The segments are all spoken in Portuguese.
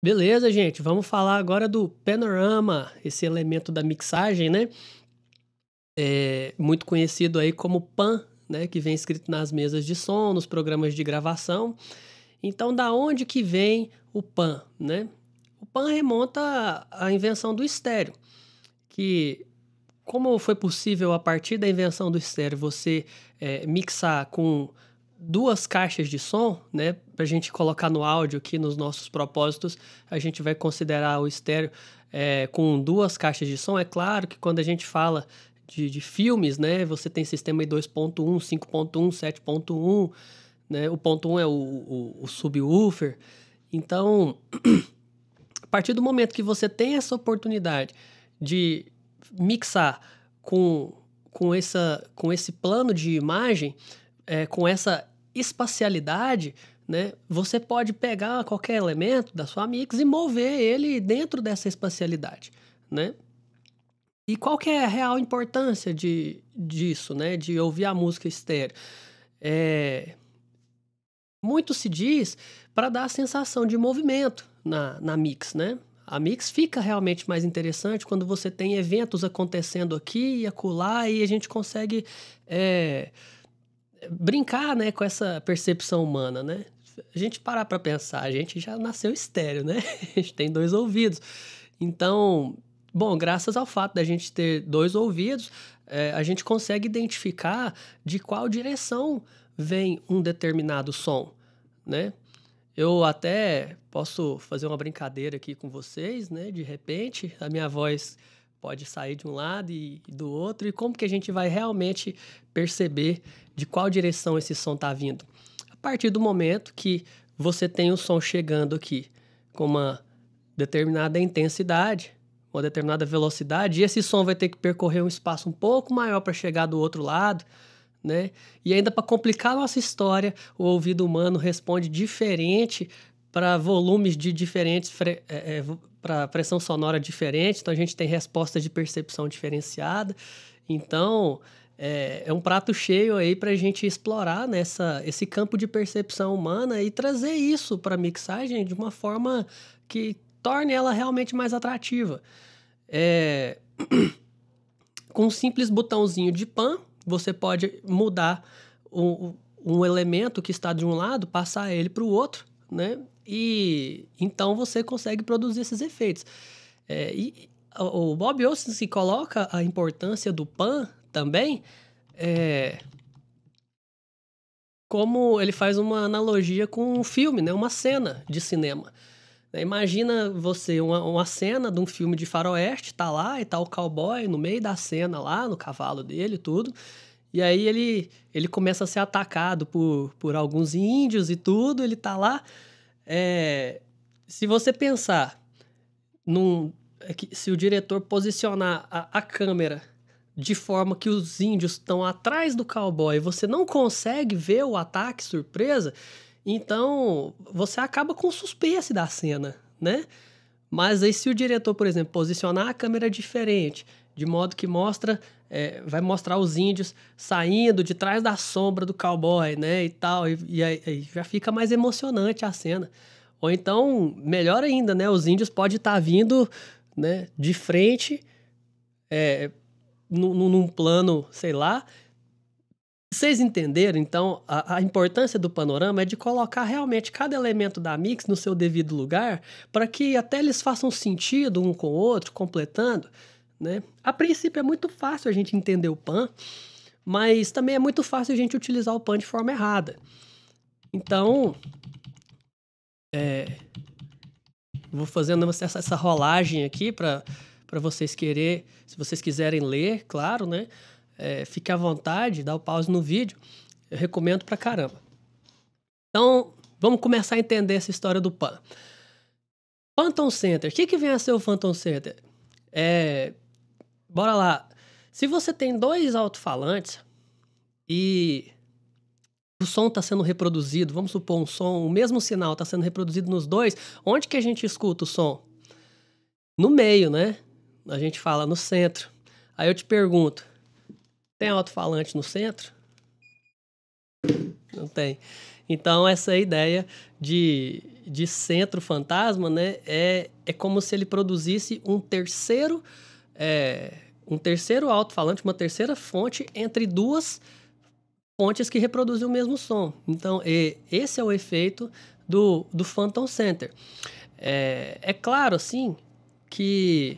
Beleza, gente, vamos falar agora do panorama, esse elemento da mixagem, né? Muito conhecido aí como pan, né? Que vem escrito nas mesas de som, nos programas de gravação. Então, da onde que vem o pan, né? O pan remonta à invenção do estéreo, que como foi possível a partir da invenção do estéreo você mixar com duas caixas de som, né? Para a gente colocar no áudio aqui nos nossos propósitos, a gente vai considerar o estéreo com duas caixas de som. É claro que quando a gente fala de filmes, né? Você tem sistema aí 2.1, 5.1, 7.1, né? O ponto 1 é o subwoofer. Então, a partir do momento que você tem essa oportunidade de mixar com, com esse plano de imagem, com essa espacialidade, né, você pode pegar qualquer elemento da sua mix e mover ele dentro dessa espacialidade, né? E qual que é a real importância disso, né, de ouvir a música estéreo? É, muito se diz para dar a sensação de movimento na mix, né? A mix fica realmente mais interessante quando você tem eventos acontecendo aqui e acolá e a gente consegue brincar, né, com essa percepção humana, né? A gente parar para pensar, a gente já nasceu estéreo, né? A gente tem dois ouvidos. Então, bom, graças ao fato da gente ter dois ouvidos, a gente consegue identificar de qual direção vem um determinado som, né? Eu até posso fazer uma brincadeira aqui com vocês, né? De repente, a minha voz pode sair de um lado e do outro, e como que a gente vai realmente perceber de qual direção esse som está vindo? A partir do momento que você tem o som chegando aqui com uma determinada intensidade, uma determinada velocidade, e esse som vai ter que percorrer um espaço um pouco maior para chegar do outro lado, né? E ainda para complicar a nossa história, o ouvido humano responde diferente para volumes de diferentes, para pressão sonora diferente, então a gente tem respostas de percepção diferenciada. Então, é um prato cheio aí para a gente explorar esse campo de percepção humana e trazer isso para a mixagem de uma forma que torne ela realmente mais atrativa. Com um simples botãozinho de pan, você pode mudar um elemento que está de um lado, passar ele para o outro, né? E então você consegue produzir esses efeitos. E o Bob Hoskins coloca a importância do pan também, como ele faz uma analogia com um filme, né? Uma cena de cinema. Imagina você, uma cena de um filme de faroeste, tá lá e tá o cowboy no meio da cena lá, no cavalo dele e tudo. E aí ele começa a ser atacado por alguns índios e tudo, ele tá lá. Se você pensar se o diretor posicionar a câmera de forma que os índios estão atrás do cowboy, você não consegue ver o ataque surpresa, então você acaba com o suspense da cena, né? Mas aí se o diretor, por exemplo, posicionar a câmera diferente, de modo que vai mostrar os índios saindo de trás da sombra do cowboy, né, e tal, e aí já fica mais emocionante a cena. Ou então, melhor ainda, né, os índios podem estar vindo, né, de frente, num plano, sei lá. Vocês entenderam? Então, a importância do panorama é de colocar realmente cada elemento da mix no seu devido lugar para que até eles façam sentido um com o outro, completando, né? A princípio é muito fácil a gente entender o pan, mas também é muito fácil a gente utilizar o pan de forma errada. Então, vou fazendo essa rolagem aqui para vocês se vocês quiserem ler, claro, né? Fique à vontade, dá o pause no vídeo. Eu recomendo pra caramba. Então, vamos começar a entender essa história do pan. Phantom Center. O que vem a ser o Phantom Center? Bora lá. Se você tem dois alto-falantes e o som está sendo reproduzido, vamos supor o mesmo sinal está sendo reproduzido nos dois, onde que a gente escuta o som? No meio, né? A gente fala no centro. Aí eu te pergunto, tem alto-falante no centro? Não tem. Então, essa é a ideia de centro fantasma, né, é como se ele produzisse um terceiro alto-falante, uma terceira fonte entre duas fontes que reproduzem o mesmo som. Então, esse é o efeito do Phantom Center. É claro, assim, que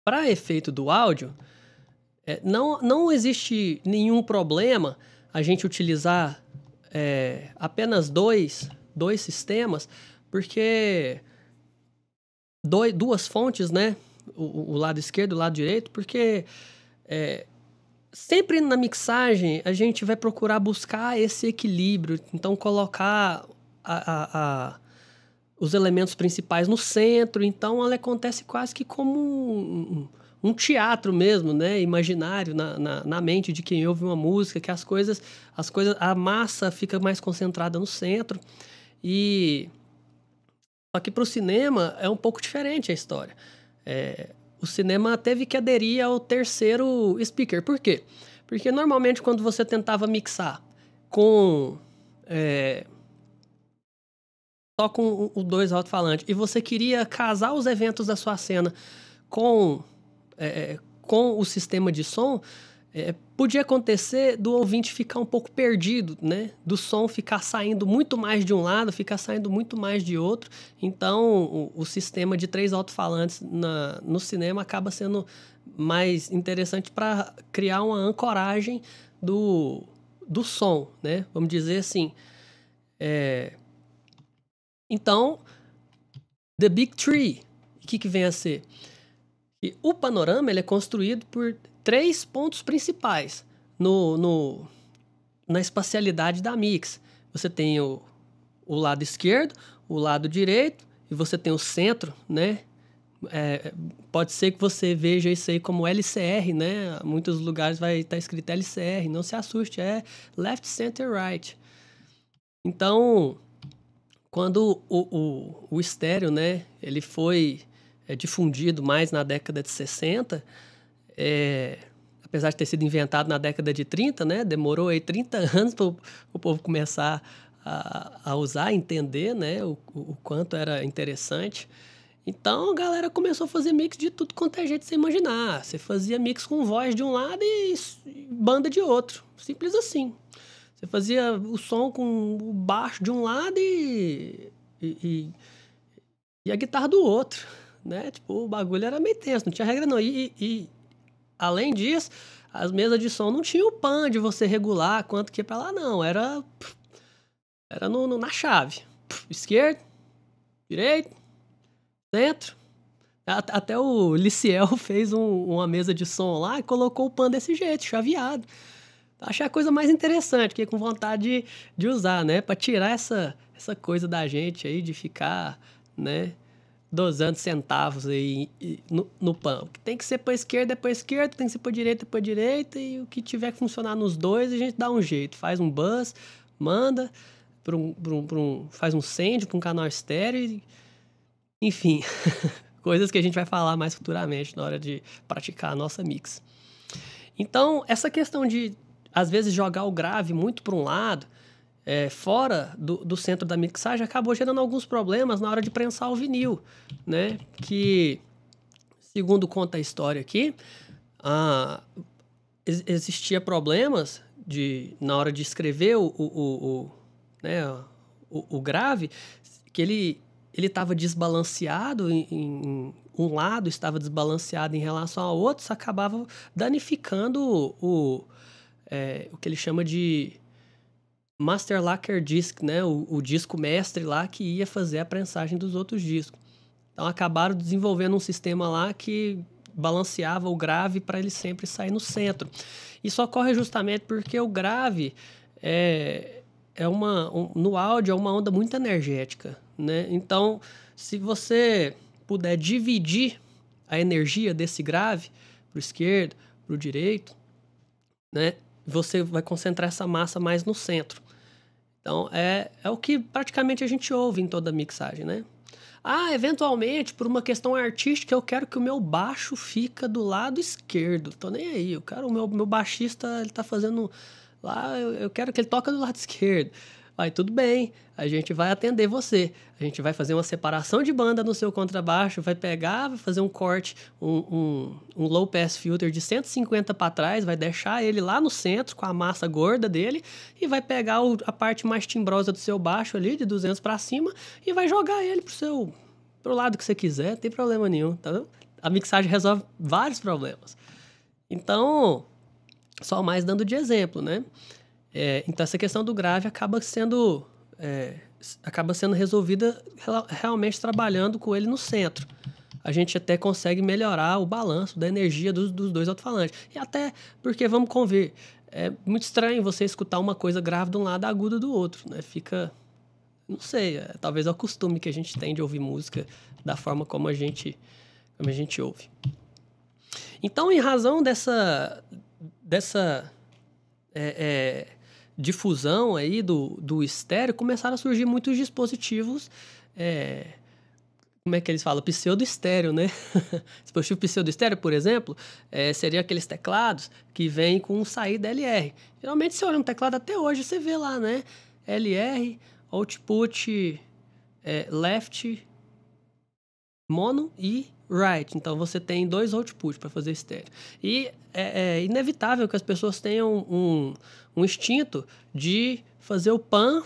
para efeito do áudio, não existe nenhum problema a gente utilizar apenas dois sistemas, porque duas fontes, né? O lado esquerdo e o lado direito, porque sempre na mixagem a gente vai procurar buscar esse equilíbrio, então colocar os elementos principais no centro, então ela acontece quase que como um teatro mesmo, né, imaginário na mente de quem ouve uma música, que a massa fica mais concentrada no centro. Só que para o cinema é um pouco diferente a história. O cinema teve que aderir ao terceiro speaker. Por quê? Porque normalmente quando você tentava mixar só com os dois alto-falantes e você queria casar os eventos da sua cena com o sistema de som, podia acontecer do ouvinte ficar um pouco perdido, né? Do som ficar saindo muito mais de um lado, ficar saindo muito mais de outro. Então, o sistema de 3 alto-falantes no cinema acaba sendo mais interessante para criar uma ancoragem do som, né? Vamos dizer assim. Então, The Big Tree, o que vem a ser? E o panorama ele é construído por 3 pontos principais na espacialidade da mix. Você tem o lado esquerdo, o lado direito, e você tem o centro, né? Pode ser que você veja isso aí como LCR, né? Em muitos lugares vai estar escrito LCR, não se assuste, é Left, Center, Right. Então, quando o estéreo, né, ele foi difundido mais na década de 60, apesar de ter sido inventado na década de 30, né, demorou aí 30 anos para o povo começar a usar, a entender, né, o quanto era interessante. Então a galera começou a fazer mix de tudo quanto é jeito de você imaginar. Você fazia mix com voz de um lado e banda de outro. Simples assim. Você fazia o som com o baixo de um lado e a guitarra do outro, né? Tipo, o bagulho era meio tenso, não tinha regra não. E além disso, as mesas de som não tinham o pan de você regular quanto que ia pra lá, não. Era na chave. Esquerdo, direito, centro. Até o Liciel fez uma mesa de som lá e colocou o pan desse jeito, chaveado. Achei a coisa mais interessante, fiquei com vontade de usar, né? Pra tirar essa coisa da gente aí de ficar, né, dosando centavos aí no pan. O que tem que ser pra esquerda é pra esquerda, tem que ser pra direita é pra direita, e o que tiver que funcionar nos dois, a gente dá um jeito. Faz um bus, manda, faz um send pra um canal estéreo, enfim, coisas que a gente vai falar mais futuramente na hora de praticar a nossa mix. Então, essa questão de às vezes jogar o grave muito para um lado, fora do centro da mixagem, acabou gerando alguns problemas na hora de prensar o vinil, né? Que, segundo conta a história aqui, existia problemas na hora de escrever o grave, que ele estava desbalanceado em um lado, estava desbalanceado em relação ao outro, isso acabava danificando o que ele chama de Master Lacquer Disc, né? O disco mestre lá que ia fazer a prensagem dos outros discos. Então acabaram desenvolvendo um sistema lá que balanceava o grave para ele sempre sair no centro. Isso ocorre justamente porque o grave no áudio é uma onda muito energética, né? Então, se você puder dividir a energia desse grave para o esquerdo, para o direito, né? Você vai concentrar essa massa mais no centro. Então, é o que praticamente a gente ouve em toda a mixagem, né? Eventualmente, por uma questão artística, eu quero que o meu baixo fica do lado esquerdo. Tô nem aí. O meu baixista, ele tá fazendo lá, eu quero que ele toque do lado esquerdo. Aí tudo bem, a gente vai atender você. A gente vai fazer uma separação de banda no seu contrabaixo, vai pegar, vai fazer um corte, um low pass filter de 150 para trás, vai deixar ele lá no centro com a massa gorda dele e vai pegar a parte mais timbrosa do seu baixo ali, de 200 para cima, e vai jogar ele pro lado que você quiser, não tem problema nenhum, tá vendo? A mixagem resolve vários problemas. Então, só mais dando de exemplo, né? Então, essa questão do grave acaba sendo resolvida realmente trabalhando com ele no centro. A gente até consegue melhorar o balanço da energia dos dois alto-falantes. E até porque, vamos convir, é muito estranho você escutar uma coisa grave de um lado, aguda do outro, né? Fica, não sei, talvez é o costume que a gente tem de ouvir música da forma como a gente ouve. Então, em razão dessa difusão aí do estéreo, começaram a surgir muitos dispositivos, como é que eles falam? Pseudo-estéreo, né? Dispositivo pseudo-estéreo, por exemplo, seria aqueles teclados que vêm com saída LR. Geralmente, você olha um teclado até hoje, você vê lá, né? LR, output left, mono e right. Então, você tem 2 outputs para fazer estéreo. E é inevitável que as pessoas tenham um instinto de fazer o pan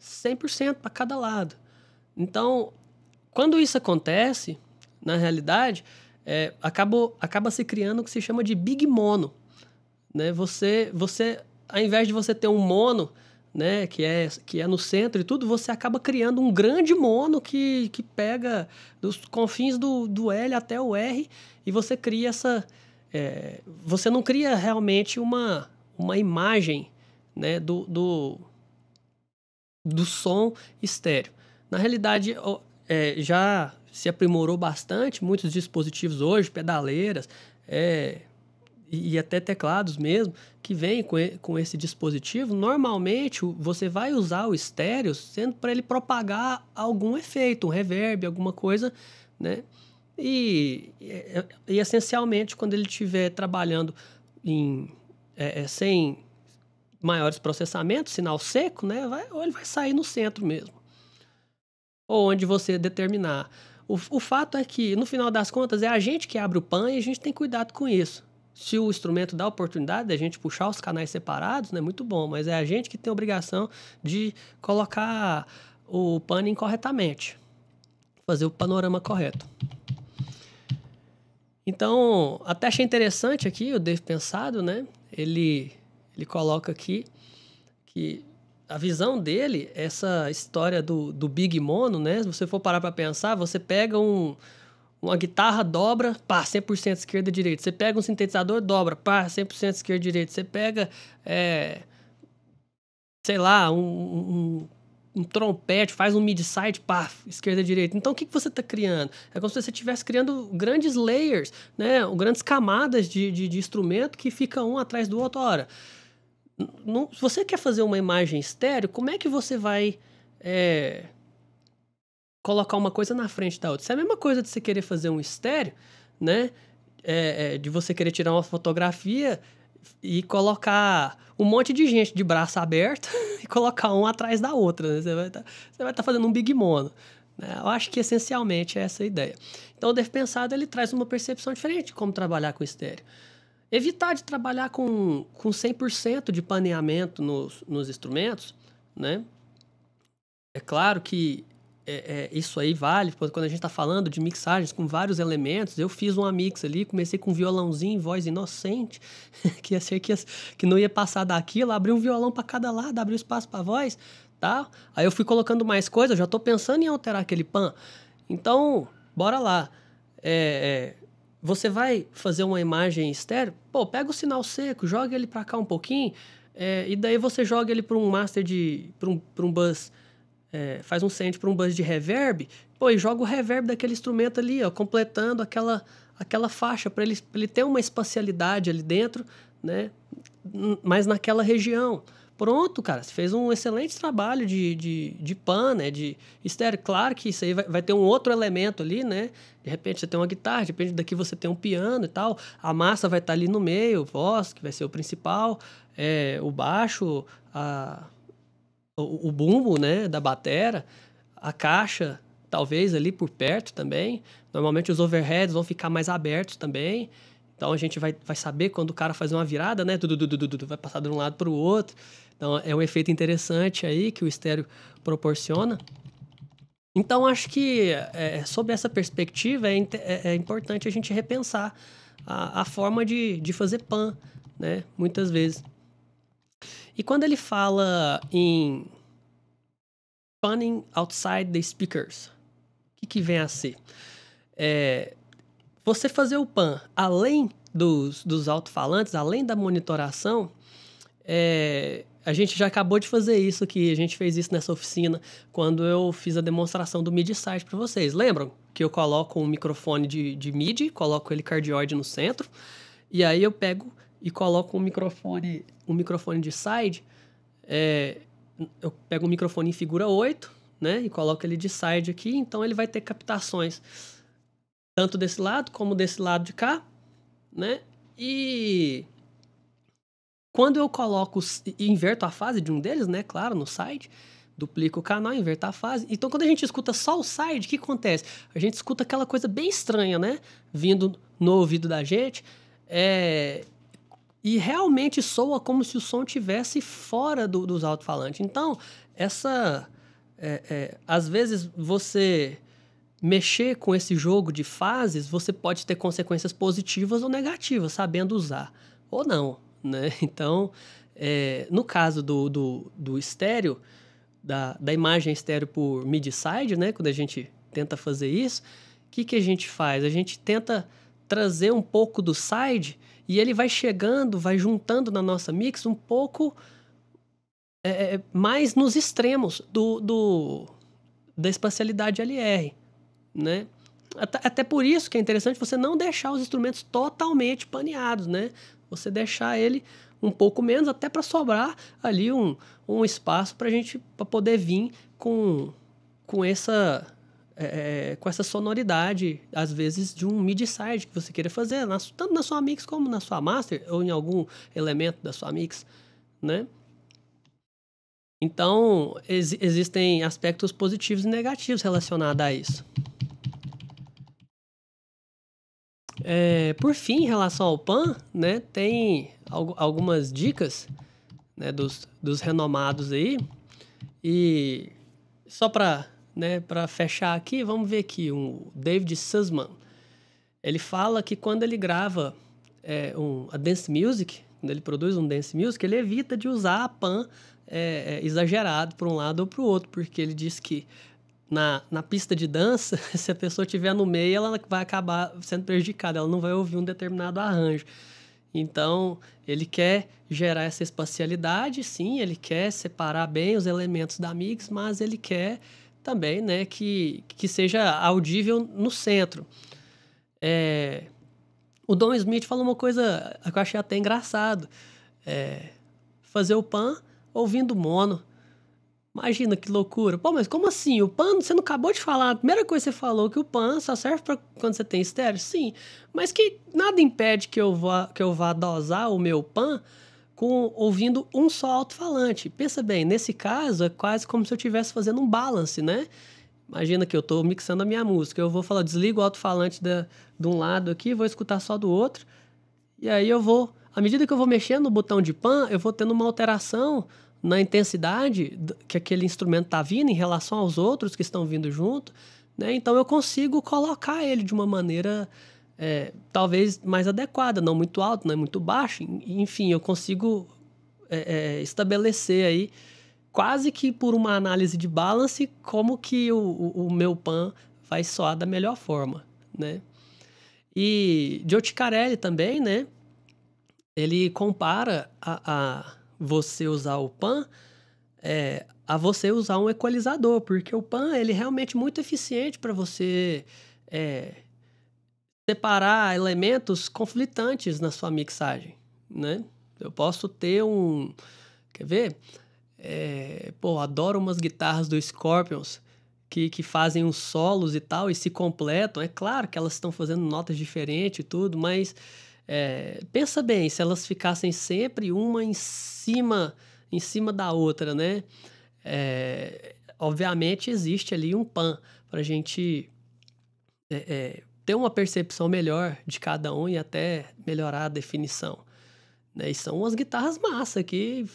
100% para cada lado. Então, quando isso acontece, na realidade, acaba se criando o que se chama de big mono, né? Você, ao invés de você ter um mono, né, que é no centro e tudo, você acaba criando um grande mono que pega dos confins do L até o R, e você cria você não cria realmente uma imagem, né, do som estéreo. Na realidade, já se aprimorou bastante, muitos dispositivos hoje, pedaleiras, e até teclados mesmo, que vêm com esse dispositivo. Normalmente, você vai usar o estéreo sendo para ele propagar algum efeito, um reverb, alguma coisa, né? E essencialmente, quando ele estiver trabalhando sem maiores processamentos, sinal seco, né? Ou ele vai sair no centro mesmo, ou onde você determinar. O fato é que, no final das contas, é a gente que abre o pan e a gente tem cuidado com isso. Se o instrumento dá a oportunidade de a gente puxar os canais separados, né, muito bom, mas é a gente que tem a obrigação de colocar o panning corretamente, fazer o panorama correto. Então, até achei interessante aqui o Dave Pensado, né? Ele coloca aqui que a visão dele, essa história do Big Mono, né? Se você for parar para pensar, você pega uma guitarra, dobra, pá, 100% esquerda e direita. Você pega um sintetizador, dobra, pá, 100% esquerda e direita. Você pega, sei lá, um trompete, faz um mid-side, pá, esquerda e direita. Então, o que você está criando? É como se você estivesse criando grandes layers, né? Grandes camadas de instrumento que fica um atrás do outro. Ora, se você quer fazer uma imagem estéreo, como é que você vai colocar uma coisa na frente da outra? Isso é a mesma coisa de você querer fazer um estéreo, né? De você querer tirar uma fotografia e colocar um monte de gente de braço aberto e colocar um atrás da outra, né? Você vai estar fazendo um big mono, né? Eu acho que essencialmente é essa a ideia. Então, o Dave Pensado, ele traz uma percepção diferente de como trabalhar com estéreo. Evitar de trabalhar com 100% de paneamento nos instrumentos, né? É claro que isso aí vale quando a gente está falando de mixagens com vários elementos. Eu fiz uma mix ali, comecei com um violãozinho, voz inocente, que ia ser que não ia passar daquilo, abri um violão para cada lado, abri espaço para voz, tá? Aí eu fui colocando mais coisas, já estou pensando em alterar aquele pan. Então, bora lá. Você vai fazer uma imagem estéreo, pega o sinal seco, joga ele para cá um pouquinho, e daí você joga ele para um master para um bus, faz um send para um bus de reverb, e joga o reverb daquele instrumento ali, ó, completando aquela faixa, para ele ter uma espacialidade ali dentro, né? Mas naquela região. Pronto, cara, você fez um excelente trabalho de pan, né, de estéreo. Claro que isso aí vai ter um outro elemento ali, né? De repente você tem uma guitarra, de repente daqui você tem um piano e tal. A massa vai estar ali no meio, voz, que vai ser o principal, o baixo, o bumbo, né, da batera, a caixa talvez ali por perto também. Normalmente os overheads vão ficar mais abertos também. Então a gente vai saber quando o cara fazer uma virada, né? Vai passar de um lado para o outro. Então é um efeito interessante aí que o estéreo proporciona. Então acho que sob essa perspectiva é importante a gente repensar a forma de fazer pan, né? Muitas vezes. E quando ele fala em panning outside the speakers, o que vem a ser? Você fazer o pan além dos alto-falantes, além da monitoração, a gente já acabou de fazer isso aqui, a gente fez isso nessa oficina quando eu fiz a demonstração do MIDI-site para vocês. Lembram que eu coloco um microfone de MIDI, coloco ele cardioide no centro, e aí eu pego e coloco um microfone de side, eu pego um microfone em figura 8, né, e coloco ele de side aqui, então ele vai ter captações tanto desse lado como desse lado de cá, né, e quando eu coloco e inverto a fase de um deles, né, claro, no side, duplico o canal, inverto a fase. Então, quando a gente escuta só o side, o que acontece? A gente escuta aquela coisa bem estranha, né, vindo no ouvido da gente, e realmente soa como se o som estivesse fora dos alto-falantes. Então, às vezes você mexer com esse jogo de fases, você pode ter consequências positivas ou negativas, sabendo usar, ou não, né? Então, no caso do estéreo, da imagem estéreo por midi-side, né? Quando a gente tenta fazer isso, o que a gente faz? A gente tenta trazer um pouco do side e ele vai chegando, vai juntando na nossa mix um pouco mais nos extremos da espacialidade LR, né? Até por isso que é interessante você não deixar os instrumentos totalmente paneados, né? Você deixar ele um pouco menos, até para sobrar ali um espaço para a gente poder vir com essa sonoridade, às vezes, de um midi-side que você queira fazer, tanto na sua mix como na sua master, ou em algum elemento da sua mix, né? Então, existem aspectos positivos e negativos relacionados a isso. Por fim, em relação ao pan, né, tem algumas dicas, né, dos renomados aí. E só para fechar aqui, vamos ver aqui, o David Sussman. Ele fala que quando ele grava a dance music, quando ele produz um dance music, ele evita de usar a pan exagerado para um lado ou para o outro, porque ele diz que na pista de dança, se a pessoa estiver no meio, ela vai acabar sendo prejudicada, ela não vai ouvir um determinado arranjo. Então, ele quer gerar essa espacialidade, sim, ele quer separar bem os elementos da mix, mas ele quer também, né, que seja audível no centro. O Don Smith falou uma coisa que eu achei até engraçado. Fazer o pan ouvindo mono. Imagina que loucura. Pô, mas como assim? O pan, você não acabou de falar. A primeira coisa que você falou que o pan só serve para quando você tem estéreo? Sim. Mas que nada impede que eu vá dosar o meu pan ouvindo um só alto-falante. Pensa bem, nesse caso é quase como se eu estivesse fazendo um balance, né? Imagina que eu estou mixando a minha música. Eu vou falar, desligo o alto-falante de um lado aqui, vou escutar só do outro. E aí à medida que eu vou mexendo no botão de pan, eu vou tendo uma alteração na intensidade que aquele instrumento está vindo em relação aos outros que estão vindo junto, né? Então eu consigo colocar ele de uma maneira talvez mais adequada, não muito alto, não é muito baixo. Enfim, eu consigo estabelecer aí, quase que por uma análise de balance, como que o meu pan vai soar da melhor forma, né? E Joe Ciccarelli também, né? Ele compara a você usar o pan a você usar um equalizador, porque o pan ele é realmente muito eficiente para você separar elementos conflitantes na sua mixagem, né? Eu posso ter quer ver? Adoro umas guitarras do Scorpions que fazem uns solos e tal e se completam. É claro que elas estão fazendo notas diferentes e tudo, mas pensa bem, se elas ficassem sempre uma em cima da outra, né? Obviamente existe ali um PAN para a gente ter uma percepção melhor de cada um e até melhorar a definição, né? E são umas guitarras massa que,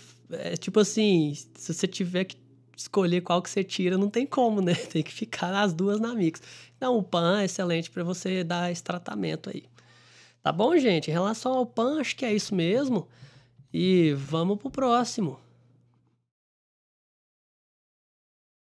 tipo assim, se você tiver que escolher qual que você tira, não tem como, né? Tem que ficar as duas na mix. Então, o PAN é excelente para você dar esse tratamento aí. Tá bom, gente? Em relação ao PAN, acho que é isso mesmo. E vamos pro próximo.